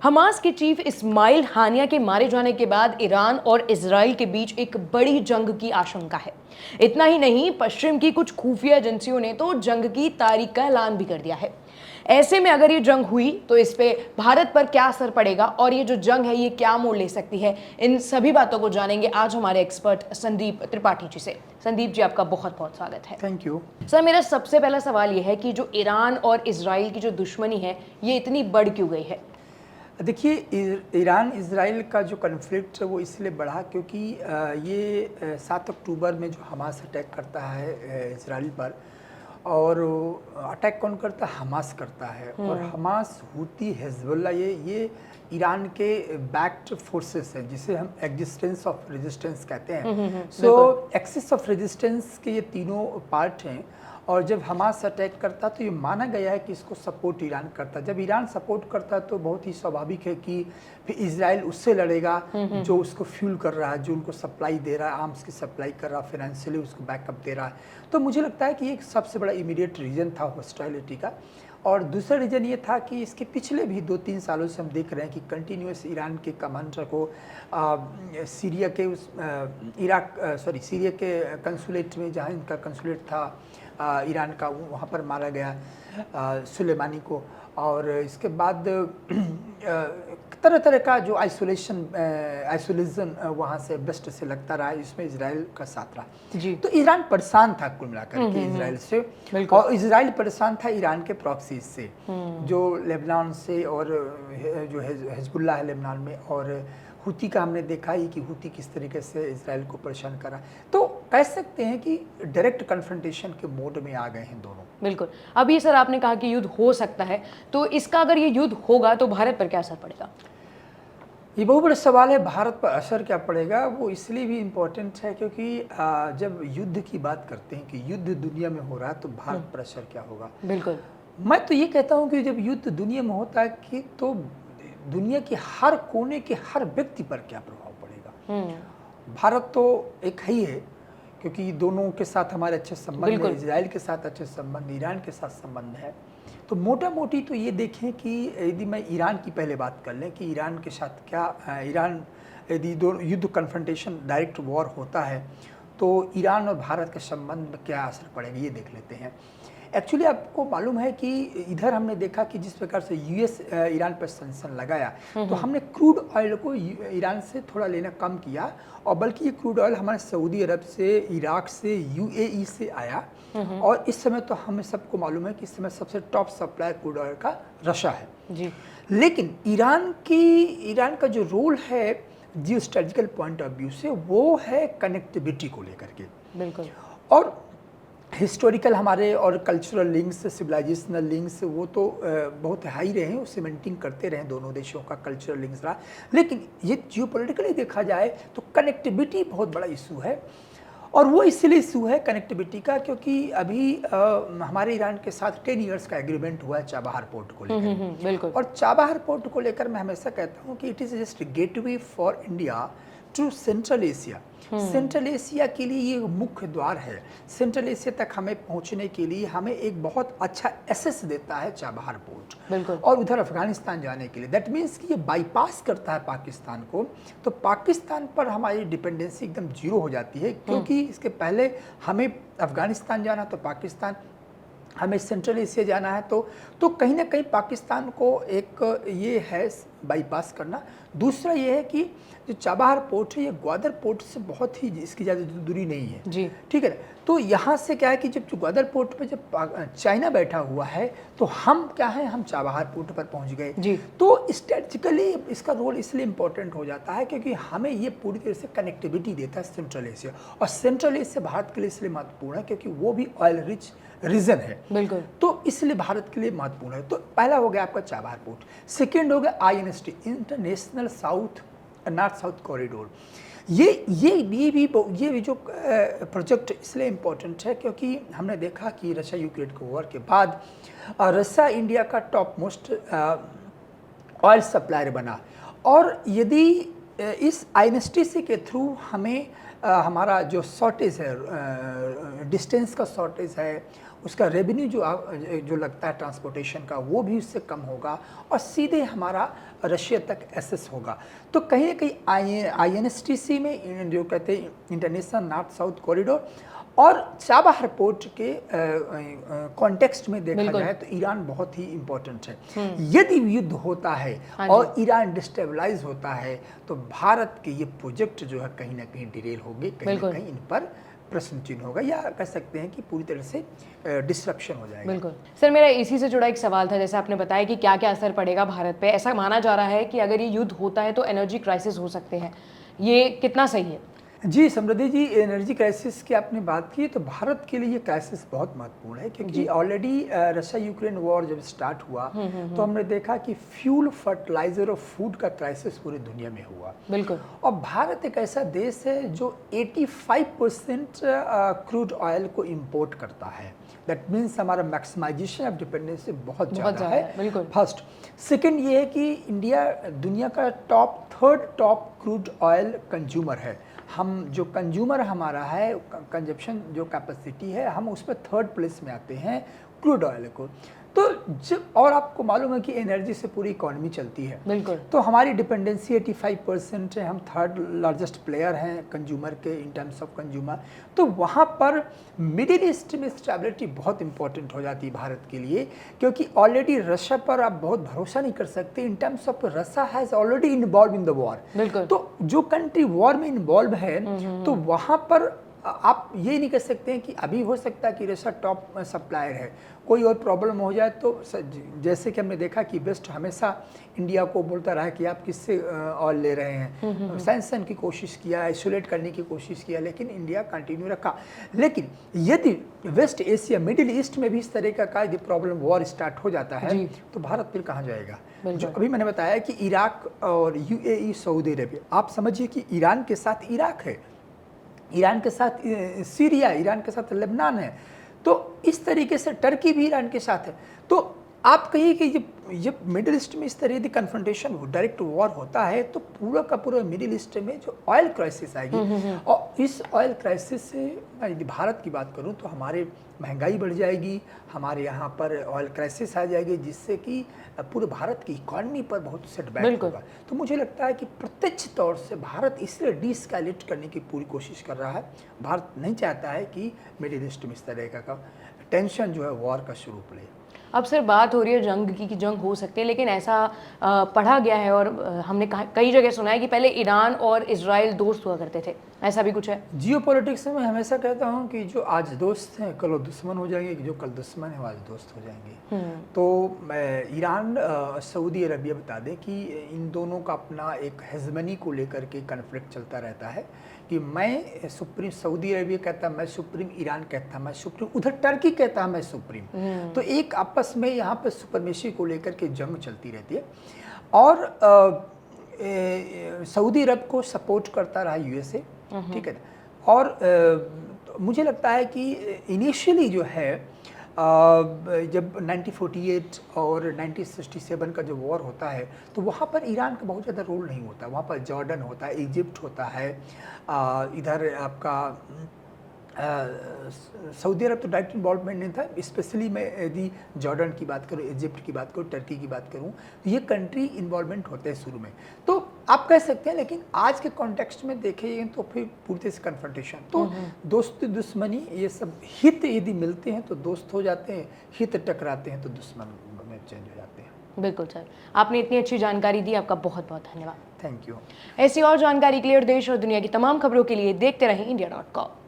Hamas के chief Ismail हानिया के मारे जाने के बाद ईरान और इजराइल के बीच एक बड़ी जंग की आशंका है। इतना ही नहीं, पश्चिम की कुछ खुफिया एजेंसियों ने तो जंग की तारीख का ऐलान भी कर दिया है। ऐसे में अगर ये जंग हुई तो इस पे भारत पर क्या असर पड़ेगा और ये जो जंग है ये क्या मोड़ ले सकती है, इन सभी बातों को जानेंगे आज हमारे एक्सपर्ट संदीप त्रिपाठी जी से। संदीप जी, आपका बहुत बहुत स्वागत है। थैंक यू सर, मेरा सबसे पहला सवाल ये है कि जो ईरान और इजराइल की जो दुश्मनी है ये इतनी बढ़ क्यों गई है? देखिए, ईरान इजराइल का जो कन्फ्लिक्ट है वो इसलिए बढ़ा क्योंकि ये 7 अक्टूबर में जो हमास अटैक करता है इजराइल पर, और अटैक कौन करता है? हमास करता है। और हमास, हूती, हिजबुल्लाह, ये ईरान के बैक्ड फोर्सेस हैं जिसे हम एग्जिस्टेंस ऑफ रेजिस्टेंस कहते हैं। सो एक्सिस ऑफ रेजिस्टेंस के ये तीनों पार्ट हैं। और जब हमास अटैक करता तो ये माना गया है कि इसको सपोर्ट ईरान करता। जब ईरान सपोर्ट करता तो बहुत ही स्वाभाविक है कि फिर इजराइल उससे लड़ेगा जो उसको फ्यूल कर रहा है, जो उनको सप्लाई दे रहा है, आर्म्स की सप्लाई कर रहा है, फाइनेंशियली उसको बैकअप दे रहा है। तो मुझे लगता है कि एक सबसे बड़ा इमीडिएट रीजन था हॉस्टाइलिटी का। और दूसरा रीज़न ये था कि इसके पिछले भी 2-3 सालों से हम देख रहे हैं कि कंटिन्यूस ईरान के कमांडर को सीरिया के सीरिया के कंसुलेट में, जहाँ इनका कंसुलेट था ईरान का, वहाँ पर मारा गया सुलेमानी को। और इसके बाद तरह तरह का जो आइसोलेशन वहाँ से वेस्ट से लगता रहा, इसमें इजराइल का साथ रहा जी। तो ईरान परेशान था कुल मिलाकर के इजराइल से, और इजराइल परेशान था ईरान के प्रॉक्सीज से जो लेबनान से, और जो हिजबुल्लाह है लेबनान में, और हूती का हमने देखा ही कि हूती किस तरीके से इजराइल को परेशान करा। तो कह सकते हैं कि डायरेक्ट कन्फ्रंटेशन के मोड में आ गए हैं दोनों। बिल्कुल। अभी सर आपने कहा कि युद्ध हो सकता है, तो इसका अगर ये युद्ध होगा तो भारत पर क्या असर पड़ेगा? ये बहुत बड़ा सवाल है। भारत पर असर क्या पड़ेगा वो इसलिए भी इम्पोर्टेंट है क्योंकि जब युद्ध की बात करते हैं कि युद्ध दुनिया में हो रहा है तो भारत पर असर क्या होगा। बिल्कुल, मैं तो ये कहता हूँ कि जब युद्ध दुनिया में होता है कि तो दुनिया के हर कोने के हर व्यक्ति पर क्या प्रभाव पड़ेगा। भारत तो एक ही है क्योंकि दोनों के साथ हमारे अच्छे संबंध हैं, इजराइल के साथ अच्छे संबंध, ईरान के साथ संबंध है। तो मोटा मोटी तो ये देखें कि यदि मैं ईरान की पहले बात कर लें कि ईरान के साथ क्या, ईरान यदि दोनों युद्ध कन्फ्रंटेशन डायरेक्ट वॉर होता है तो ईरान और भारत के संबंध में क्या असर पड़ेगा ये देख लेते हैं। एक्चुअली आपको मालूम है कि इधर हमने देखा कि जिस प्रकार से यूएस ईरान पर सैंक्शन लगाया तो हमने क्रूड ऑयल को ईरान से थोड़ा लेना कम किया, और बल्कि ये क्रूड ऑयल हमारे सऊदी अरब से, इराक से, यूएई से आया। और इस समय तो हमें सबको मालूम है कि इस समय सबसे टॉप सप्लायर क्रूड ऑयल का रशिया है जी। लेकिन ईरान का जो रोल है जियो स्ट्रेटेजिकल पॉइंट ऑफ व्यू से वो है कनेक्टिविटी को लेकर के। बिल्कुल। और हिस्टोरिकल हमारे और कल्चरल लिंक्स, सिविलाइजेशनल लिंक्स वो तो बहुत हाई रहे हैं, उससे मेंटेन करते रहे दोनों देशों का कल्चरल लिंक्स रहा। लेकिन ये जियोपॉलिटिकली देखा जाए तो कनेक्टिविटी बहुत बड़ा इशू है। और वो इसलिए इशू है कनेक्टिविटी का क्योंकि अभी हमारे ईरान के साथ 10 इयर्स का एग्रीमेंट हुआ है चाबहार पोर्ट को लेकर। बिल्कुल। और चाबहार पोर्ट को लेकर मैं हमेशा कहता हूँ कि it is just gateway for India to Central Asia. Central Asia के लिए ये मुख्य द्वार है। सेंट्रल एशिया तक हमें पहुंचने के लिए हमें एक बहुत अच्छा एक्सेस देता है चाबहार पोर्ट। बिल्कुल। और उधर अफगानिस्तान जाने के लिए दैट मीन्स कि ये बाईपास करता है पाकिस्तान को, तो पाकिस्तान पर हमारी डिपेंडेंसी एकदम जीरो हो जाती है क्योंकि इसके पहले हमें अफगानिस्तान जाना तो पाकिस्तान, हमें सेंट्रल एशिया जाना है तो कहीं ना कहीं पाकिस्तान को एक ये है बाईपास करना। दूसरा ये है कि जो चाबहार पोर्ट है ये ग्वादर पोर्ट से बहुत ही इसकी ज़्यादा दूरी नहीं है जी। ठीक है। तो यहाँ से क्या है कि जब ग्वादर पोर्ट पे जब चाइना बैठा हुआ है तो हम क्या है, हम चाबहार पोर्ट पर पहुँच गए जी। तो स्ट्रेटेजिकली इसका रोल इसलिए इम्पोर्टेंट हो जाता है क्योंकि हमें ये पूरी तरह से कनेक्टिविटी देता है सेंट्रल एशिया। और सेंट्रल एशिया भारत के लिए इसलिए महत्वपूर्ण है क्योंकि वो भी ऑयल रिच रीजन है। बिल्कुल। तो इसलिए भारत के लिए महत्वपूर्ण है। तो पहला हो गया आपका चाबहार पोर्ट। सेकेंड हो गया INST, international north south corridor. ये भी जो प्रोजेक्ट इसलिए इम्पोर्टेंट है क्योंकि हमने देखा कि रशिया यूक्रेन के वॉर के बाद रशिया इंडिया का टॉप मोस्ट ऑयल सप्लायर बना। और यदि इस INSTC के थ्रू हमें हमारा जो शॉर्टेज है, डिस्टेंस का शॉर्टेज है, उसका रेवेन्यू जो लगता है ट्रांसपोर्टेशन का वो भी उससे कम होगा और सीधे हमारा रशिया तक एक्सेस होगा। तो कहीं ना कहीं INSTC में जो कहते हैं इंटरनेशनल नॉर्थ साउथ कॉरिडोर और चाबहार पोर्ट के कॉन्टेक्स्ट में देखा जाए तो ईरान बहुत ही इम्पोर्टेंट है। यदि युद्ध होता है और ईरान डिस्टेबलाइज होता है तो भारत के ये प्रोजेक्ट जो है कहीं ना कहीं डिरेल होंगे, कहीं ना कहीं इन पर प्रश्न चिन्ह होगा या कह सकते हैं कि पूरी तरह से डिस्ट्रप्शन हो जाएगा। बिल्कुल सर, मेरा इसी से जुड़ा एक सवाल था, जैसे आपने बताया कि क्या क्या असर पड़ेगा भारत पे। ऐसा माना जा रहा है कि अगर ये युद्ध होता है तो एनर्जी क्राइसिस हो सकते हैं, ये कितना सही है? जी समृद्धि जी, एनर्जी क्राइसिस की आपने बात की तो भारत के लिए ये क्राइसिस बहुत महत्वपूर्ण है क्योंकि ऑलरेडी रशिया यूक्रेन वॉर जब स्टार्ट हुआ तो हमने देखा कि फ्यूल, फर्टिलाइजर और फूड का क्राइसिस पूरी दुनिया में हुआ। बिल्कुल। और भारत एक ऐसा देश है जो 85% क्रूड ऑयल को इंपोर्ट करता है। दैट मीन्स हमारा मैक्सिमाइजेशन ऑफ डिपेंडेंसी बहुत ज़्यादा है। फर्स्ट। सेकेंड ये है कि इंडिया दुनिया का third top crude oil consumer है। हम जो कंज्यूमर हमारा है, कंजप्शन जो कैपेसिटी है, हम उस पर थर्ड प्लेस में आते हैं क्रूड ऑयल को। तो जब और आपको मालूम है कि एनर्जी से पूरी इकोनॉमी चलती है। बिल्कुल। तो हमारी डिपेंडेंसी 85% है, हम थर्ड लार्जेस्ट प्लेयर हैं कंज्यूमर के इन टर्म्स ऑफ कंज्यूमर। तो वहाँ पर मिडिल ईस्ट में स्टेबिलिटी बहुत इंपॉर्टेंट हो जाती है भारत के लिए, क्योंकि ऑलरेडी रशिया पर आप बहुत भरोसा नहीं कर सकते in terms of Russia has already involve in the war. बिल्कुल। तो जो कंट्री वॉर में इन्वॉल्व है तो वहाँ पर आप ये नहीं कह सकते हैं कि अभी हो सकता है कि रशिया टॉप सप्लायर है, कोई और प्रॉब्लम हो जाए तो जैसे कि हमने देखा कि वेस्ट हमेशा इंडिया को बोलता रहा कि आप किससे ऑयल ले रहे हैं, सैंक्शन की कोशिश किया, आइसोलेट करने की कोशिश किया, लेकिन इंडिया कंटिन्यू रखा। लेकिन यदि वेस्ट एशिया, मिडिल ईस्ट में भी इस तरह का यदि प्रॉब्लम वॉर स्टार्ट हो जाता है तो भारत फिर कहाँ जाएगा? जो अभी मैंने बताया कि इराक और UAE, सऊदी अरेबिया, आप समझिए कि ईरान के साथ इराक है, ईरान के साथ सीरिया, ईरान के साथ लेबनान है, तो इस तरीके से टर्की भी ईरान के साथ है। तो आप कहिए कि जब मिडिल ईस्ट में इस तरह की कन्फ्रंटेशन डायरेक्ट वॉर होता है तो पूरा का पूरा मिडिल ईस्ट में जो ऑयल क्राइसिस आएगी, और इस ऑयल क्राइसिस से यदि भारत की बात करूं तो हमारे महंगाई बढ़ जाएगी, हमारे यहाँ पर ऑयल क्राइसिस आ जाएगी, जिससे कि पूरे भारत की इकॉनमी पर बहुत सेटबैक होगा। तो मुझे लगता है कि प्रत्यक्ष तौर से भारत इसलिए डीस्केलेट करने की पूरी कोशिश कर रहा है। भारत नहीं चाहता है कि मिडिल ईस्ट में इस तरह का टेंशन जो है वॉर का स्वरूप ले। अब सर बात हो रही है जंग की, कि जंग हो सकती है, लेकिन ऐसा पढ़ा गया है और हमने कई जगह सुना है कि पहले ईरान और इजराइल दोस्त हुआ करते थे, ऐसा भी कुछ है? जियोपॉलिटिक्स में मैं हमेशा कहता हूँ कि जो आज दोस्त हैं कल वो दुश्मन हो जाएंगे, जो कल दुश्मन है वो आज दोस्त हो जाएंगे। तो ईरान, सऊदी अरबिया, बता दें कि इन दोनों का अपना एक हेजमनी को लेकर के कन्फ्लिक्ट चलता रहता है कि मैं सुप्रीम, सऊदी अरबिया कहता मैं सुप्रीम, ईरान कहता मैं सुप्रीम, उधर टर्की कहता मैं सुप्रीम। तो एक आपस में यहाँ पर सुपरमेशी को लेकर के जंग चलती रहती है। और सऊदी अरब को सपोर्ट करता रहा USA, ठीक है। और मुझे लगता है कि इनिशियली जो है जब 1948 और 1967 का जो वॉर होता है तो वहाँ पर ईरान का बहुत ज़्यादा रोल नहीं होता, वहाँ पर जॉर्डन होता है, इजिप्ट होता है, इधर आपका सऊदी अरब तो डायरेक्ट इन्वॉल्वमेंट नहीं था। स्पेशली मैं यदि जॉर्डन की बात करूँ, इजिप्ट की बात करूँ, टर्की की बात करूँ, तो ये कंट्री इन्वॉल्वमेंट होते हैं शुरू में, तो आप कह सकते हैं। लेकिन आज के कॉन्टेक्स्ट में देखें तो फिर पूरी से कन्फ्रंटेशन, तो दोस्ती दुश्मनी ये सब, हित यदि मिलते हैं तो दोस्त हो जाते हैं, हित टकराते हैं तो दुश्मन में चेंज हो जाते हैं। बिल्कुल सर, आपने इतनी अच्छी जानकारी दी, आपका बहुत बहुत धन्यवाद। Thank you. ऐसी और जानकारी के लिए और देश और दुनिया की तमाम खबरों के लिए देखते रहें India.com।